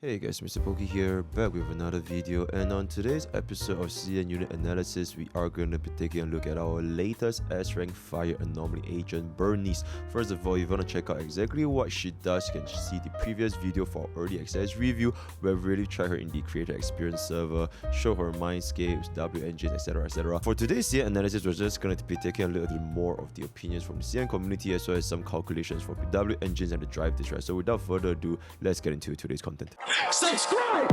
Hey guys, MrPokke here, back with another video, and on today's episode of CN Unit Analysis, we are going to be taking a look at our latest S-Rank Fire Anomaly Agent, Burnice. First of all, if you want to check out exactly what she does, you can see the previous video for our early access review, where we really try her in the creator experience server, show her Mindscapes, W engines, etc, etc. For today's CN Analysis, we're just going to be taking a little bit more of the opinions from the CN community, as well as some calculations for the W engines and the drive disk, right? So without further ado, let's get into today's content. Subscribe!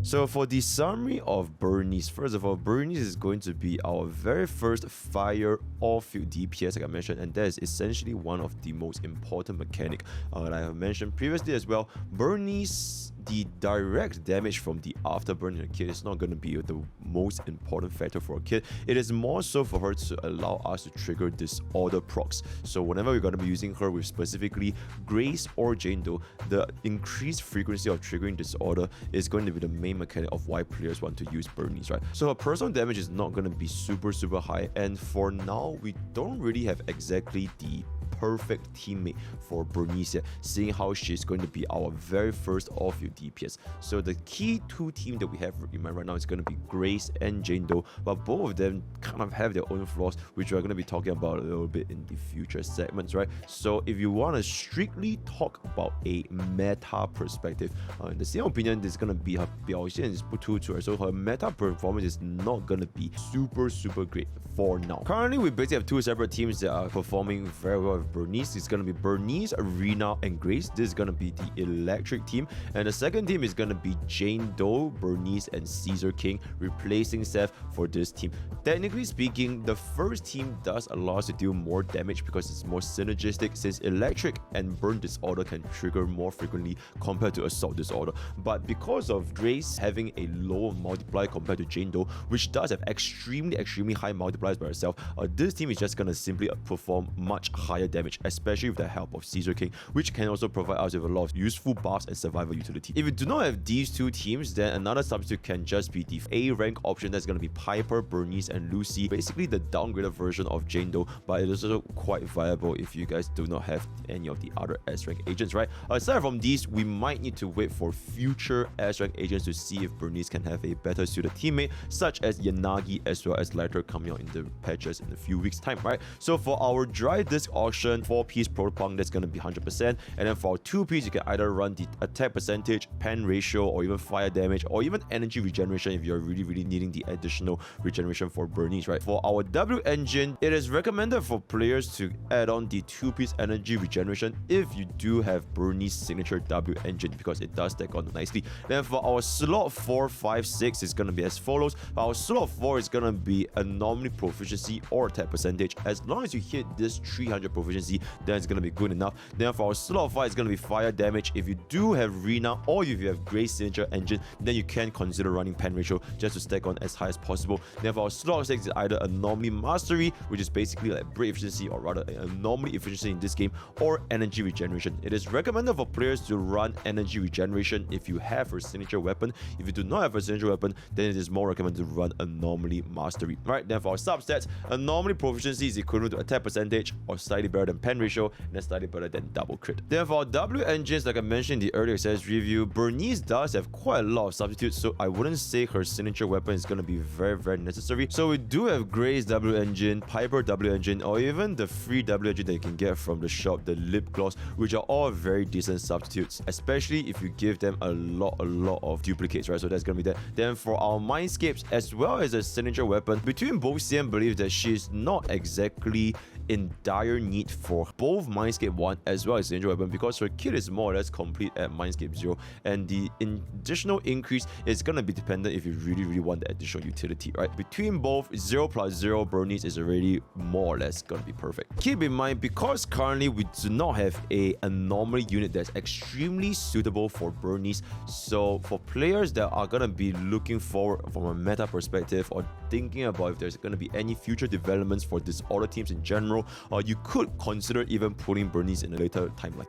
So for the summary of Burnice, first of all, Burnice is going to be our very first fire all-field DPS, like I mentioned, and that is essentially one of the most important mechanic. Like I have mentioned previously as well, Burnice, the direct damage from the Afterburn in a kit is not going to be the most important factor for a kit. It is more so for her to allow us to trigger disorder procs. So whenever we're going to be using her with specifically Grace or Jane Doe, the increased frequency of triggering disorder is going to be the main mechanic of why players want to use Burnice, right? So her personal damage is not going to be super high, and for now we don't really have exactly the perfect teammate for Burnice yet, seeing how she's going to be our very first all-field DPS. So the key two teams that we have in mind right now is going to be Grace and Jane Doe, but both of them kind of have their own flaws, which we're going to be talking about a little bit in the future segments, right? So if you want to strictly talk about a meta perspective, in the same opinion, this is going to be her 表现 is 不突出, so her meta performance is not going to be super great for now. Currently, we basically have two separate teams that are performing very well with Burnice. It's going to be Burnice, Arena, and Grace. This is going to be the electric team, and the second team is going to be Jane Doe, Burnice, and Caesar King, replacing Seth for this team. Technically speaking, the first team does allow us to deal more damage because it's more synergistic, since electric and burn disorder can trigger more frequently compared to assault disorder. But because of Grace having a low multiplier compared to Jane Doe, which does have extremely high multipliers by herself, this team is just going to simply perform much higher damage, especially with the help of Caesar King, which can also provide us with a lot of useful buffs and survival utility. If you do not have these two teams, then another substitute can just be the A rank option. That's going to be Piper, Burnice, and Lucy, basically the downgraded version of Jane Doe, but it is also quite viable if you guys do not have any of the other S rank agents, right? Aside from these, we might need to wait for future S rank agents to see if Burnice can have a better suited teammate, such as Yanagi, as well as Lighter coming out in the patches in a few weeks time, right? So for our dry disc auction, 4-piece Protopunk, that's going to be 100%, and then for our 2-piece, you can either run the attack percentage, pen ratio, or even fire damage, or even energy regeneration if you're really needing the additional regeneration for Burnice, right? For our W engine, it is recommended for players to add on the 2-piece energy regeneration if you do have Burnice signature W engine, because it does stack on nicely. Then for our slot 4, 5, 6 is going to be as follows. Our slot 4 is going to be anomaly proficiency or attack percentage. As long as you hit this 300 proficiency, then it's going to be good enough. Then for our slot 5, it's going to be fire damage. If you do have Rena or if you have Grace signature engine, then you can consider running pen ratio just to stack on as high as possible. Then for our slot 6 is either anomaly mastery, which is basically like break efficiency, or rather anomaly efficiency in this game, or energy regeneration. It is recommended for players to run energy regeneration if you have a signature weapon. If you do not have a signature weapon, then it is more recommended to run anomaly mastery. Right, then for our substats, anomaly proficiency is equivalent to attack percentage or slightly better than pen ratio, and then slightly better than double crit. Then for our W engines, like I mentioned in the earlier access review, Burnice does have quite a lot of substitutes, so I wouldn't say her signature weapon is going to be very necessary. So we do have Grace W engine, Piper W engine, or even the free W engine that you can get from the shop, the lip gloss, which are all very decent substitutes, especially if you give them a lot of duplicates, right? So that's going to be that. Then for our Mindscapes, as well as a signature weapon, between both CM believes that she's not exactly in dire need for both Mindscape 1 as well as signature weapon, because her kit is more or less complete at Mindscape 0, and the additional increase is going to be dependent if you really want the additional utility, right? Between both, 0 plus 0 Burnice is already more or less going to be perfect. Keep in mind, because currently we do not have a anomaly unit that's extremely suitable for Burnice, so for players that are going to be looking forward from a meta perspective, or thinking about if there's going to be any future developments for disorder teams in general, you could consider even putting Burnice in a later timeline.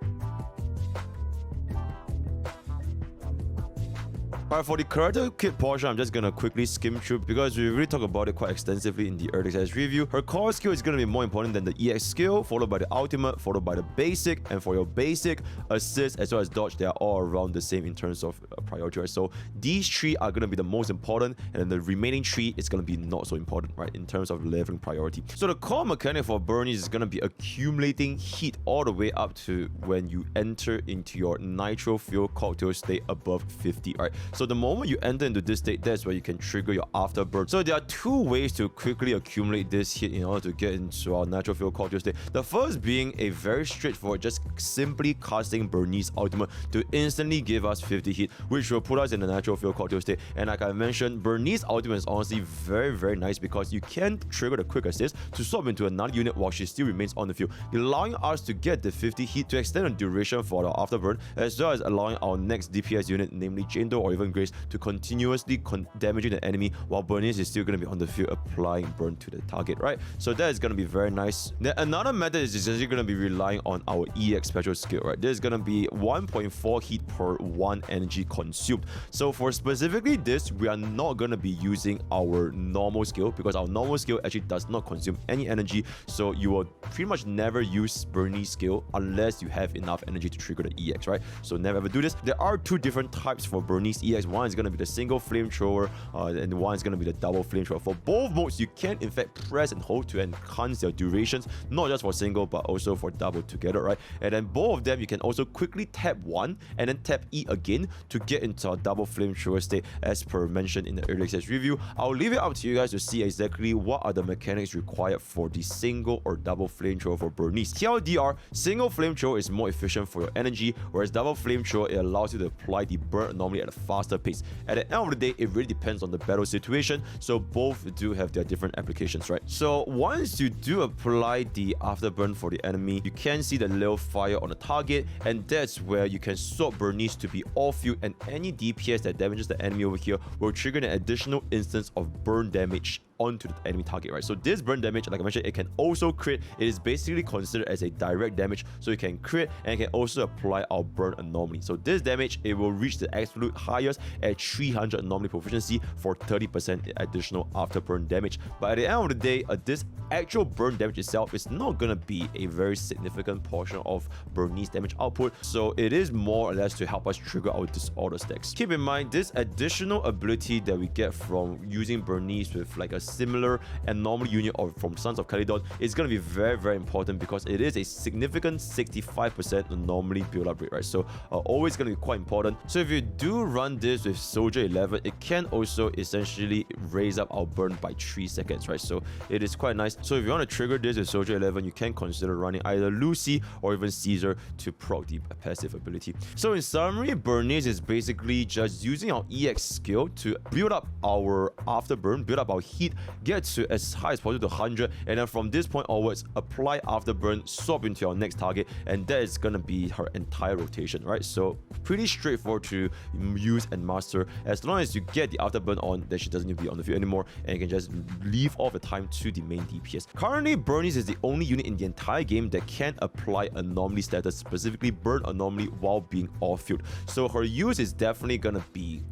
Alright, for the character kit portion, I'm just gonna quickly skim through because we really talk about it quite extensively in the early access review. Her core skill is gonna be more important than the EX skill, followed by the ultimate, followed by the basic, and for your basic, assist, as well as dodge, they are all around the same in terms of priority, right? So these three are gonna be the most important, and then the remaining three is gonna be not so important, right, in terms of leveling priority. So the core mechanic for Burnice is gonna be accumulating heat all the way up to when you enter into your nitro fuel cocktail state above 50, right? So the moment you enter into this state, that's where you can trigger your Afterburn. So there are two ways to quickly accumulate this heat in order to get into our nitro fuel cocktail state. The first being a very straightforward, just simply casting Burnice ultimate to instantly give us 50 heat, which will put us in the nitro fuel cocktail state. And like I mentioned, Burnice ultimate is honestly very nice because you can trigger the quick assist to swap into another unit while she still remains on the field, allowing us to get the 50 heat to extend the duration for our Afterburn, as well as allowing our next DPS unit, namely Jane Doe or even Grace, to continuously damaging the enemy while Burnice is still going to be on the field applying burn to the target, right? So that is going to be very nice. Then another method is essentially going to be relying on our EX special skill, right? This is going to be 1.4 heat per 1 energy consumed. So for specifically this, we are not going to be using our normal skill because our normal skill actually does not consume any energy. So you will pretty much never use Burnice skill unless you have enough energy to trigger the EX, right? So never ever do this. There are two different types for Burnice EX. One is going to be the single flamethrower, and one is going to be the double flamethrower. For both modes, you can in fact press and hold to enhance their durations, not just for single but also for double together, right? And then both of them, you can also quickly tap one and then tap E again to get into a double flamethrower state, as per mentioned in the early access review. I'll leave it up to you guys to see exactly what are the mechanics required for the single or double flamethrower for Burnice. TLDR, single flamethrower is more efficient for your energy, whereas double flamethrower, it allows you to apply the burn anomaly at a faster pace. At the end of the day, it really depends on the battle situation, so both do have their different applications, right? So once you do apply the Afterburn for the enemy, you can see the little fire on the target, and that's where you can swap Burnice to be off field, and any DPS that damages the enemy over here will trigger an additional instance of burn damage onto the enemy target, right? So this burn damage, like I mentioned, it can also crit. It is basically considered as a direct damage, so you can crit and can also apply our burn anomaly. So this damage, it will reach the absolute highest at 300 anomaly proficiency for 30% additional Afterburn damage. But at the end of the day, this actual burn damage itself is not gonna be a very significant portion of Burnice damage output, so it is more or less to help us trigger our disorder stacks. Keep in mind, this additional ability that we get from using Burnice with like a similar anomaly unit or from Sons of Caledon is going to be very important because it is a significant 65% anomaly build-up rate, right? So always going to be quite important. So if you do run this with Soldier 11, it can also essentially raise up our burn by 3 seconds, right? So it is quite nice. So if you want to trigger this with Soldier 11, you can consider running either Lucy or even Caesar to proc the passive ability. So in summary, Burnice is basically just using our EX skill to build up our Afterburn, build up our heat, get to as high as possible to 100, and then from this point onwards, apply Afterburn, swap into your next target, and that is gonna be her entire rotation, right? So pretty straightforward to use and master. As long as you get the Afterburn on, then she doesn't need to be on the field anymore, and you can just leave off the time to the main DPS. Currently, Burnice is the only unit in the entire game that can apply anomaly status, specifically burn anomaly, while being off field. So her use is definitely gonna be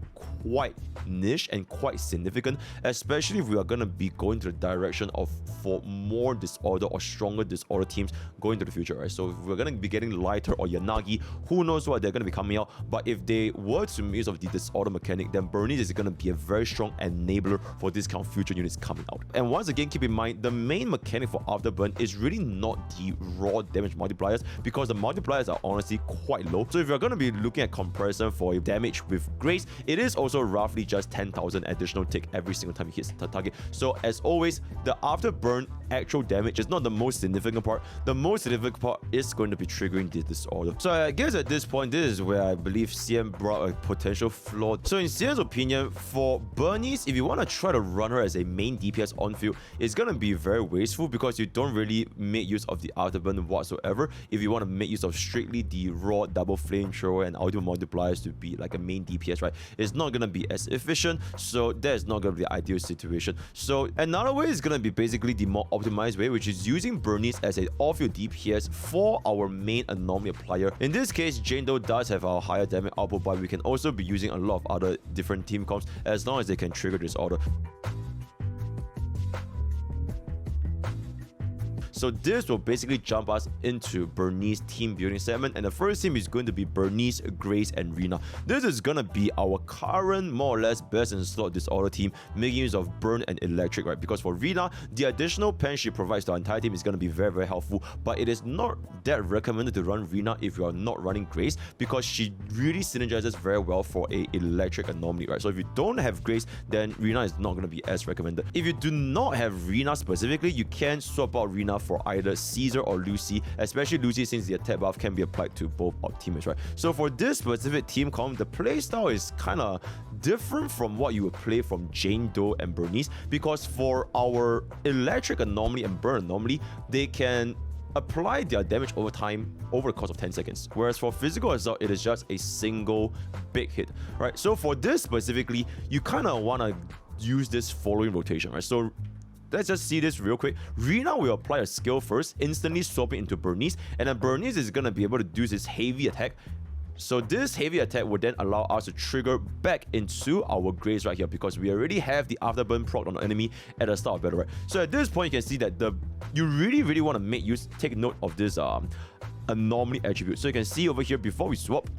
quite niche and quite significant, especially if we are going to be going to the direction of for more disorder or stronger disorder teams going into the future, right? So if we're going to be getting lighter or Yanagi, who knows what they're going to be coming out, but if they were to make use of the disorder mechanic, then Burnice is going to be a very strong enabler for this kind of future units coming out. And once again, keep in mind, the main mechanic for Afterburn is really not the raw damage multipliers, because the multipliers are honestly quite low. So if you're going to be looking at comparison for damage with Grace, it is also roughly just 10,000 additional tick every single time he hits the target. So as always, the Afterburn actual damage is not the most significant part. The most significant part is going to be triggering the disorder. So I guess at this point, this is where I believe CM brought a potential flaw. So in CM's opinion, for Burnice, if you want to try to run her as a main DPS on field, it's going to be very wasteful because you don't really make use of the Afterburn whatsoever. If you want to make use of strictly the raw double flamethrower and ultimate multipliers to be like a main DPS, right? It's not going to be as efficient, so that's not going to be the ideal situation. So another way is going to be basically the more optimized way, which is using Burnice as an off-field DPS for our main Anomaly applier. In this case, Jane Doe does have our higher damage output, but we can also be using a lot of other different team comps as long as they can trigger this order. So this will basically jump us into Burnice team building segment, and the first team is going to be Burnice, Grace, and Rina. This is gonna be our current, more or less, best in slot disorder team, making use of Burn and Electric, right? Because for Rina, the additional pen she provides to our entire team is gonna be very, very helpful, but it is not that recommended to run Rina if you are not running Grace, because she really synergizes very well for a Electric Anomaly, right? So if you don't have Grace, then Rina is not gonna be as recommended. If you do not have Rina specifically, you can swap out Rina for either Caesar or Lucy, especially Lucy since the attack buff can be applied to both our teammates, right? So for this specific team comp, the playstyle is kind of different from what you would play from Jane Doe and Burnice, because for our Electric Anomaly and Burn Anomaly, they can apply their damage over time over the course of 10 seconds. Whereas for physical assault, it is just a single big hit, right? So for this specifically, you kind of want to use this following rotation, right? So let's just see this real quick. Rina will apply a skill first, instantly swapping into Burnice, and then Burnice is going to be able to do this heavy attack. So this heavy attack would then allow us to trigger back into our Grace right here, because we already have the Afterburn proc on the enemy at the start of battle, right? So at this point, you can see that you really want to take note of this Anomaly attribute. So you can see over here, before we swap,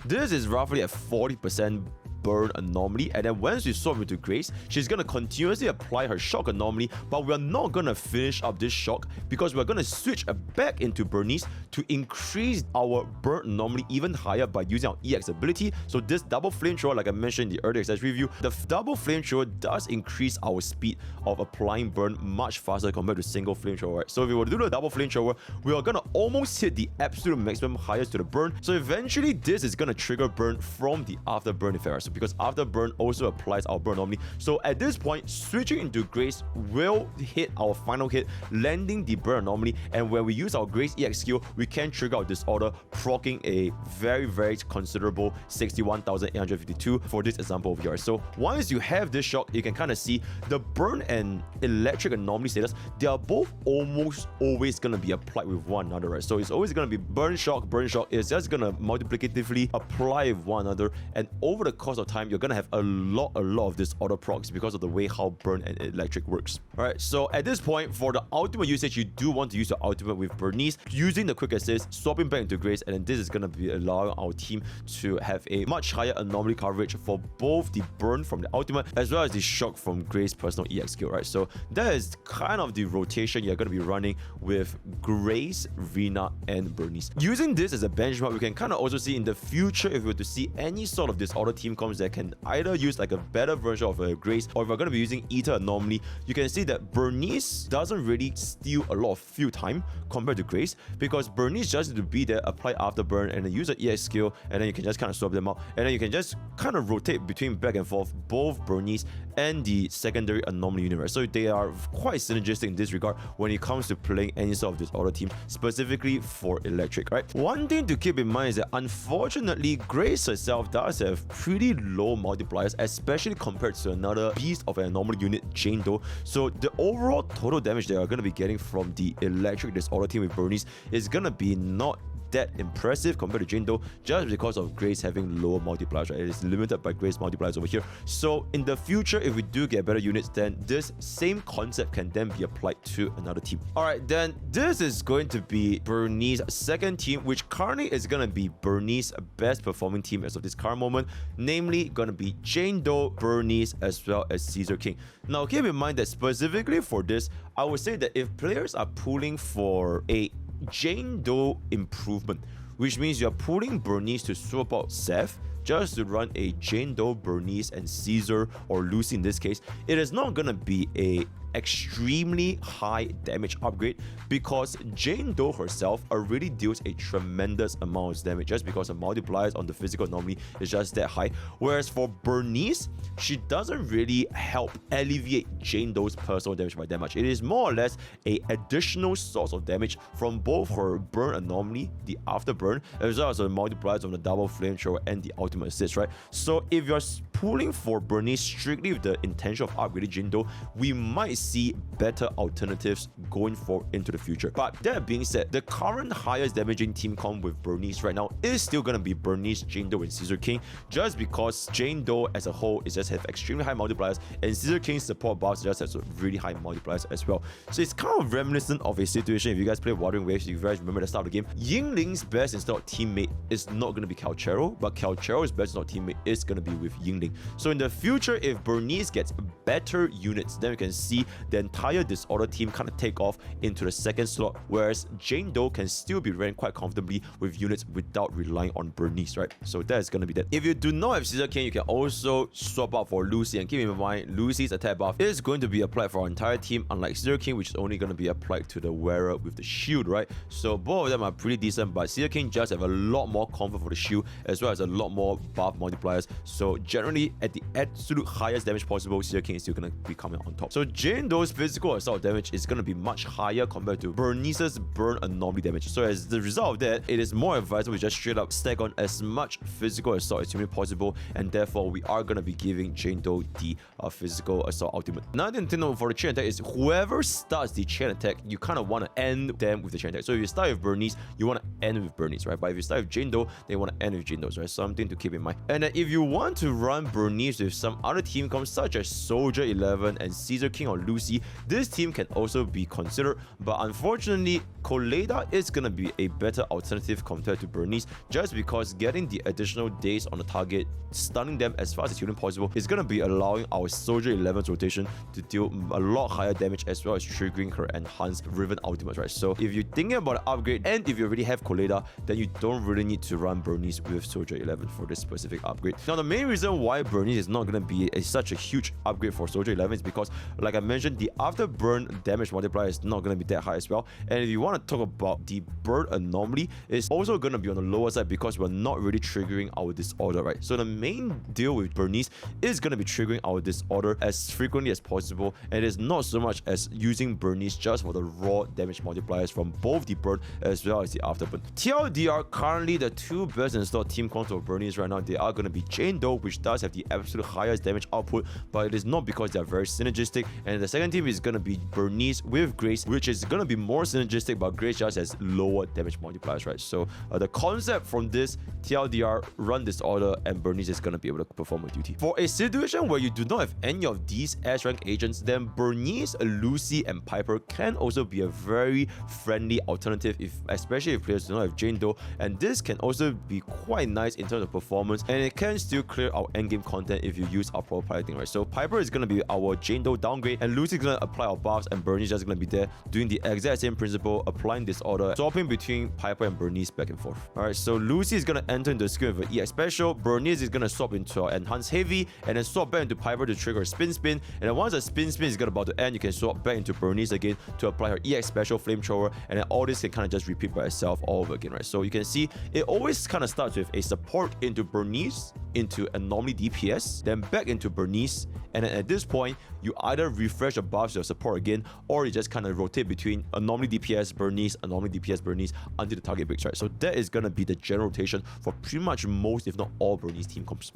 this is roughly at 40% Burn Anomaly, and then once we swap into Grace, she's gonna continuously apply her Shock Anomaly, but we're not gonna finish up this Shock because we're gonna switch back into Burnice to increase our Burn Anomaly even higher by using our EX ability. So this double flamethrower, like I mentioned in the earlier access review, the double flamethrower does increase our speed of applying burn much faster compared to single flamethrower, right? So if we were to do the double flamethrower, we are gonna almost hit the absolute maximum highest to the burn. So eventually this is gonna trigger burn from the Afterburn effect, right? So because Afterburn also applies our burn anomaly. So at this point, switching into Grace will hit our final hit, landing the burn anomaly, and when we use our Grace EX skill, we can trigger out disorder, proccing a very considerable 61,852 for this example over here. So once you have this shock, you can kind of see the burn and electric anomaly status, they are both almost always going to be applied with one another, right? So it's always going to be burn shock. It's just going to multiplicatively apply with one another, and over the course of time, you're gonna have a lot of this auto procs because of the way how burn and electric works. All right, so at this point, for the ultimate usage, you do want to use your ultimate with Burnice, using the quick assist, swapping back into Grace, and then this is gonna be allowing our team to have a much higher anomaly coverage for both the burn from the ultimate as well as the shock from Grace personal EX skill, right? So that is kind of the rotation you're gonna be running with Grace, Rina, and Burnice. Using this as a benchmark, we can kind of also see in the future, if we were to see any sort of disorder team comps that can either use like a better version of a Grace, or if we're going to be using Ether Anomaly, you can see that Burnice doesn't really steal a lot of field time compared to Grace, because Burnice just need to be there, apply Afterburn, and then use an EX skill, and then you can just kind of swap them out, and then you can just kind of rotate between back and forth both Burnice and the secondary Anomaly universe. So they are quite synergistic in this regard when it comes to playing any sort of disorder team, specifically for electric, right? One thing to keep in mind is that unfortunately, Grace herself does have pretty low multipliers, especially compared to another beast of an Anomaly unit, Jane Doe. So the overall total damage they are going to be getting from the electric disorder team with Burnice is going to be not that impressive compared to Jane Doe, just because of Grace having lower multipliers, right? It is limited by Grace multipliers over here. So in the future, if we do get better units, then this same concept can then be applied to another team. All right, then this is going to be Burnice's second team, which currently is going to be Burnice's best performing team as of this current moment, namely going to be Jane Doe, Burnice, as well as Caesar King. Now keep in mind that specifically for this, I would say that if players are pulling for a Jane Doe improvement, which means you're pulling Burnice to swap out Seth just to run a Jane Doe, Burnice, and Caesar, or Lucy in this case, it is not gonna be a extremely high damage upgrade, because Jane Doe herself already deals a tremendous amount of damage just because the multipliers on the physical anomaly is just that high. Whereas for Burnice, she doesn't really help alleviate Jane Doe's personal damage by that much. It is more or less a additional source of damage from both her burn anomaly, the afterburn, as well as the multipliers on the double flamethrower and the ultimate assist, right? So if you're pulling for Burnice strictly with the intention of upgrading Jindo, we might see better alternatives going forward into the future. But that being said, the current highest damaging team comp with Burnice right now is still going to be Burnice, Jindo, and Scissor King, just because Jindo as a whole is just have extremely high multipliers, and Scissor King's support buffs just has really high multipliers as well. So it's kind of reminiscent of a situation, if you guys play Wuthering Waves, you guys remember the start of the game, Yingling's best installed teammate is not going to be Calchero, but Calchero's best installed teammate is going to be with Yingling. So in the future, if Burnice gets better units, then we can see the entire Disorder team kind of take off into the second slot, whereas Jindo can still be ran quite comfortably with units without relying on Burnice, right? So that's going to be that. If you do not have Scissor King, you can also swap out for Lucy, and keep in mind, Lucy's attack buff is going to be applied for our entire team, unlike Scissor King, which is only going to be applied to the wearer with the shield, right? So both of them are pretty decent, but Scissor King just have a lot more comfort for the shield, as well as a lot more buff multipliers. So generally, at the absolute highest damage possible, Scissor King is still going to be coming on top. So Jindo's physical assault damage is going to be much higher compared to Burnice's burn anomaly damage. So as the result of that, it is more advisable to just straight up stack on as much physical assault as humanly possible, and therefore we are going to be giving Jindo the physical assault ultimate. Another thing to note for the chain attack is whoever starts the chain attack, you kind of want to end them with the chain attack. So if you start with Burnice, you want to end with Burnice, right? But if you start with Jindo, then you want to end with Jindo, right? Something to keep in mind. And then if you want to run Burnice with some other team comps such as Soldier 11 and Scissor King or Lucy, this team can also be considered, but unfortunately, Colada is going to be a better alternative compared to Burnice, just because getting the additional days on the target, stunning them as fast as humanly possible, is going to be allowing our Soldier 11's rotation to deal a lot higher damage, as well as triggering her enhanced Riven ultimates, right? So if you're thinking about an upgrade, and if you already have Colada, then you don't really need to run Burnice with Soldier 11 for this specific upgrade. Now, the main reason why Burnice is not going to be such a huge upgrade for Soldier 11 is because, like I mentioned, the Afterburn damage multiplier is not going to be that high as well. And if you want to talk about the burn anomaly, it's also going to be on the lower side because we're not really triggering our disorder, right? So the main deal with Burnice is going to be triggering our disorder as frequently as possible, and it's not so much as using Burnice just for the raw damage multipliers from both the burn as well as the Afterburn. TLDR, currently the two best installed team comps of Burnice right now, they are going to be Jindo, which does have the absolute highest damage output, but it is not because they are very synergistic. And the second team is going to be Burnice with Grace, which is going to be more synergistic, but Grace just has lower damage multipliers, right? So the concept from this, TLDR, run disorder, and Burnice is going to be able to perform a duty. For a situation where you do not have any of these S rank agents, then Burnice, Lucy, and Piper can also be a very friendly alternative, especially if players do not have Jindo, and this can also be quite nice in terms of performance, and it can still clear our endgame content if you use our proper piloting, right? So Piper is going to be our Jindo downgrade, and Lucy is going to apply our buffs, and Burnice is just going to be there doing the exact same principle, applying disorder, swapping between Piper and Burnice back and forth. Alright, so Lucy is going to enter into the skill with an EX special, Burnice is going to swap into our enhanced heavy, and then swap back into Piper to trigger a spin, and then once the spin is about to end, you can swap back into Burnice again to apply her EX special flamethrower, and then all this can kind of just repeat by itself all over again, right? So you can see it always kind of starts with a support into Burnice, into Anomaly DPS, then back into Burnice, and then at this point, you either refresh the buffs to your support again, or you just kind of rotate between Anomaly DPS, Burnice, Anomaly DPS, Burnice until the target breaks, right? So that is going to be the general rotation for pretty much most, if not all, Burnice team comps.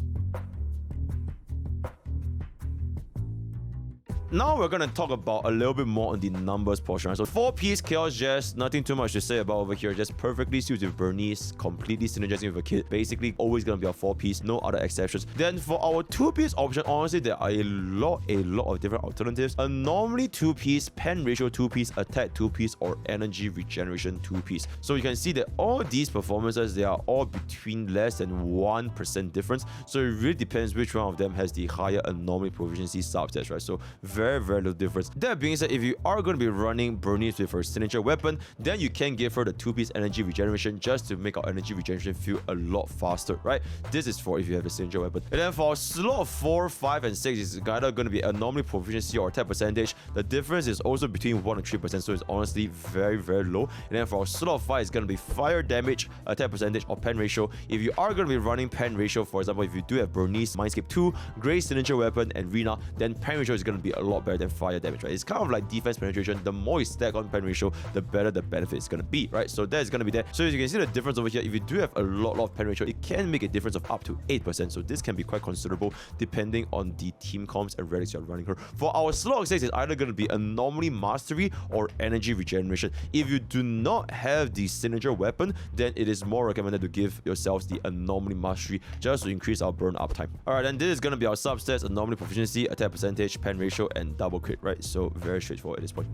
Now we're gonna talk about a little bit more on the numbers portion, right? So 4-piece Chaos Jazz, nothing too much to say about over here, just perfectly suited with Burnice, completely synergizing with a kit, basically always gonna be a 4-piece, no other exceptions. Then for our 2-piece option, honestly there are a lot of different alternatives. Anomaly 2-piece, pen ratio 2-piece, attack 2-piece, or energy regeneration 2-piece. So you can see that all these performances, they are all between less than 1% difference, so it really depends which one of them has the higher anomaly proficiency subsets, right? So very little difference. That being said, if you are going to be running Burnice with her signature weapon, then you can give her the 2-piece energy regeneration just to make our energy regeneration feel a lot faster, right? This is for if you have the signature weapon. And then for slot 4, 5, and 6 is either going to be anomaly proficiency or attack percentage. The difference is also between 1 and 3%, so it's honestly very low. And then for slot 5, it's going to be fire damage, attack percentage, or pen ratio. If you are going to be running pen ratio, for example, if you do have Burnice, Mindscape 2, Grace signature weapon, and Rina, then pen ratio is going to be a lot lot better than fire damage, right? It's kind of like defense penetration. The more you stack on pen ratio, the better the benefit is going to be, right? So that's going to be there. So as you can see the difference over here, if you do have a lot of pen ratio, it can make a difference of up to 8%. So this can be quite considerable depending on the team comps and relics you're running her. For our slot 6, it's either going to be Anomaly Mastery or Energy Regeneration. If you do not have the signature weapon, then it is more recommended to give yourselves the Anomaly Mastery just to increase our burn uptime. Alright, and this is going to be our substats: Anomaly Proficiency, Attack Percentage, Pen Ratio, and Double Crit, right? So very straightforward at this point.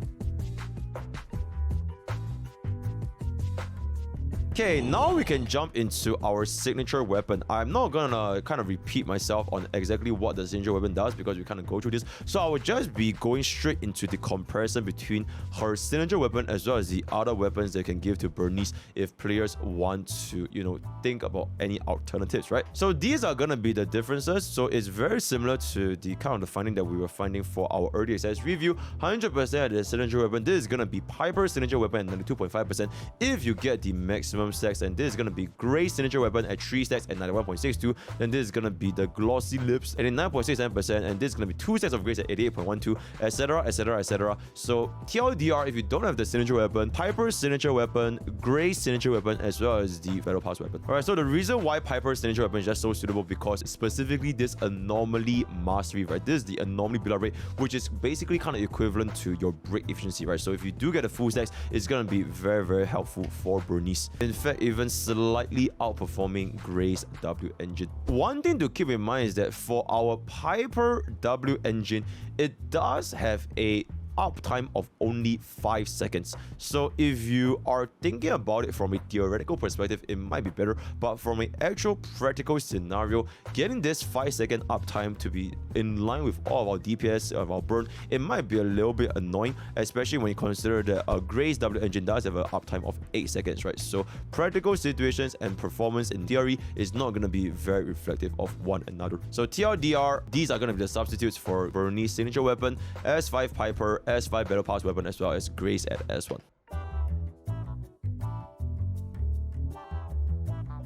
Okay, now we can jump into our signature weapon. I'm not gonna kind of repeat myself on exactly what the signature weapon does because we kind of go through this. So I will just be going straight into the comparison between her signature weapon as well as the other weapons they can give to Burnice if players want to, you know, think about any alternatives, right? So these are gonna be the differences. So it's very similar to the kind of the finding that we were finding for our early access review. 100% of the signature weapon. This is gonna be Piper's signature weapon at 92.5% if you get the maximum stacks, and this is gonna be Gray's signature weapon at 3 stacks at 91.62. Then this is gonna be the Glossy Lips at 89.67%, and this is gonna be 2 stacks of Gray's at 88.12, etc, etc, etc. So TLDR, if you don't have the signature weapon, Piper's signature weapon, Gray's signature weapon, as well as the Battle Pass weapon. Alright, so the reason why Piper's signature weapon is just so suitable because specifically this Anomaly Mastery, right? This is the Anomaly build-up rate, which is basically kind of equivalent to your break efficiency, right? So if you do get the full stacks, it's gonna be very, very helpful for Burnice. In fact, even slightly outperforming Gray's W engine. One thing to keep in mind is that for our Piper W engine, it does have a uptime of only 5 seconds. So if you are thinking about it from a theoretical perspective, it might be better, but from an actual practical scenario, getting this 5-second uptime to be in line with all of our DPS of our burn, it might be a little bit annoying, especially when you consider that Gray's W engine does have an uptime of 8 seconds, right? So practical situations and performance in theory is not going to be very reflective of one another. So TLDR, these are going to be the substitutes for Burnice's signature weapon, S5 Piper, S5 Battle Pass weapon, as well as Gray's at S1.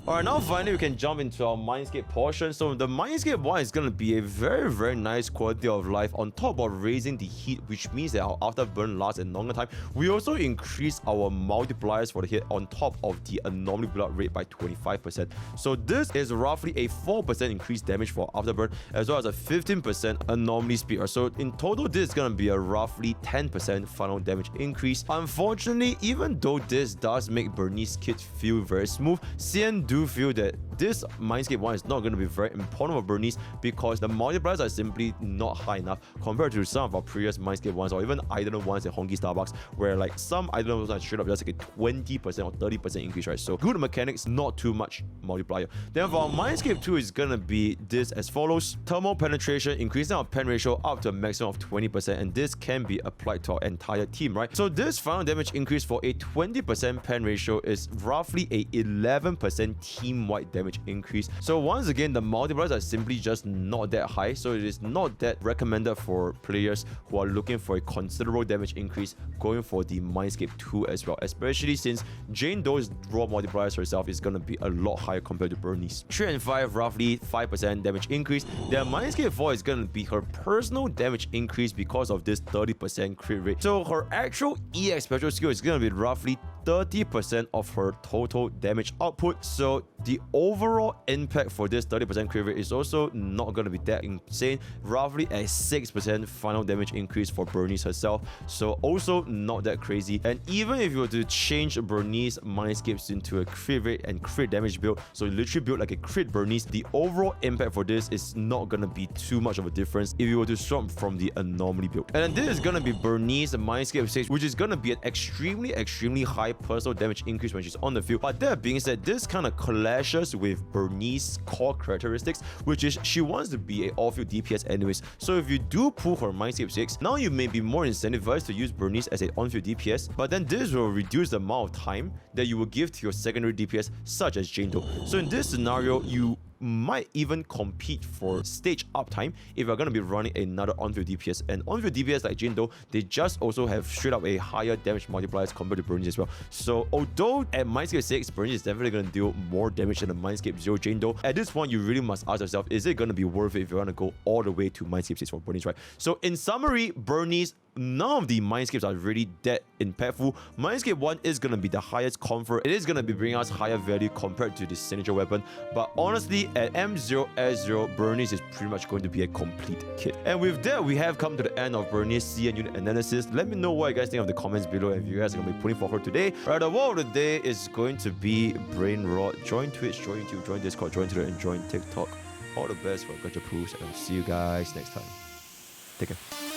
Alright, now finally we can jump into our Mindscape portion. So the Mindscape one is going to be a very, very nice quality of life on top of raising the heat, which means that our Afterburn lasts a longer time. We also increase our multipliers for the hit on top of the Anomaly blood rate by 25%. So this is roughly a 4% increased damage for Afterburn, as well as a 15% Anomaly speed. So in total, this is going to be a roughly 10% final damage increase. Unfortunately, even though this does make Burnice's kit feel very smooth, CN do feel that this Mindscape one is not going to be very important for Burnice because the multipliers are simply not high enough compared to some of our previous Mindscape ones or even Idle ones at Honkai Starbucks, where like some Idle ones are straight up just like a 20% or 30% increase, right? So good mechanics, not too much multiplier. Then for our Mindscape 2 is going to be this as follows: Thermal Penetration, increasing our pen ratio up to a maximum of 20%, and this can be applied to our entire team, right? So this final damage increase for a 20% pen ratio is roughly a 11% team-wide damage increase. So once again, the multipliers are simply just not that high, so it is not that recommended for players who are looking for a considerable damage increase going for the Mindscape 2 as well, especially since Jane Doe's raw multipliers herself is going to be a lot higher compared to Burnice. 3 and 5, roughly 5% damage increase. Then Mindscape 4 is going to be her personal damage increase because of this 30% crit rate. So her actual EX special skill is going to be roughly 30% of her total damage output. So the overall impact for this 30% crit rate is also not going to be that insane, roughly a 6% final damage increase for Burnice herself. So also not that crazy. And even if you were to change Burnice Mindscapes into a crit rate and crit damage build, so you literally build like a crit Burnice, the overall impact for this is not going to be too much of a difference if you were to swap from the Anomaly build. And then this is going to be Burnice Mindscape 6, which is going to be an extremely high personal damage increase when she's on the field. But that being said, this kind of clashes with Burnice's core characteristics, which is she wants to be a all-field DPS anyways. So if you do pull her Mindscape 6, now you may be more incentivized to use Burnice as an on-field DPS, but then this will reduce the amount of time that you will give to your secondary DPS, such as Jane Doe. So in this scenario, you might even compete for stage uptime if you're going to be running another on-field DPS. And on-field DPS like Jane Doe, they just also have straight up a higher damage multipliers compared to Burnice as well. So although at Mindscape 6, Burnice is definitely going to deal more damage than the Mindscape 0 Jane Doe, at this point you really must ask yourself, is it going to be worth it if you want to go all the way to Mindscape 6 for Burnice, right? So in summary, Burnice, none of the Mindscapes are really that impactful. Mindscape 1 is going to be the highest comfort. It is going to be bringing us higher value compared to the signature weapon. But honestly, at M0S0, Burnice is pretty much going to be a complete kit. And with that, we have come to the end of Burnice CN unit analysis. Let me know what you guys think of the comments below if you guys are going to be putting for her today. Right, the word of the day is going to be Brain Rot. Join Twitch, join YouTube, join Discord, join Twitter, and join TikTok. All the best for Gacha Proofs, and I'll see you guys next time. Take care.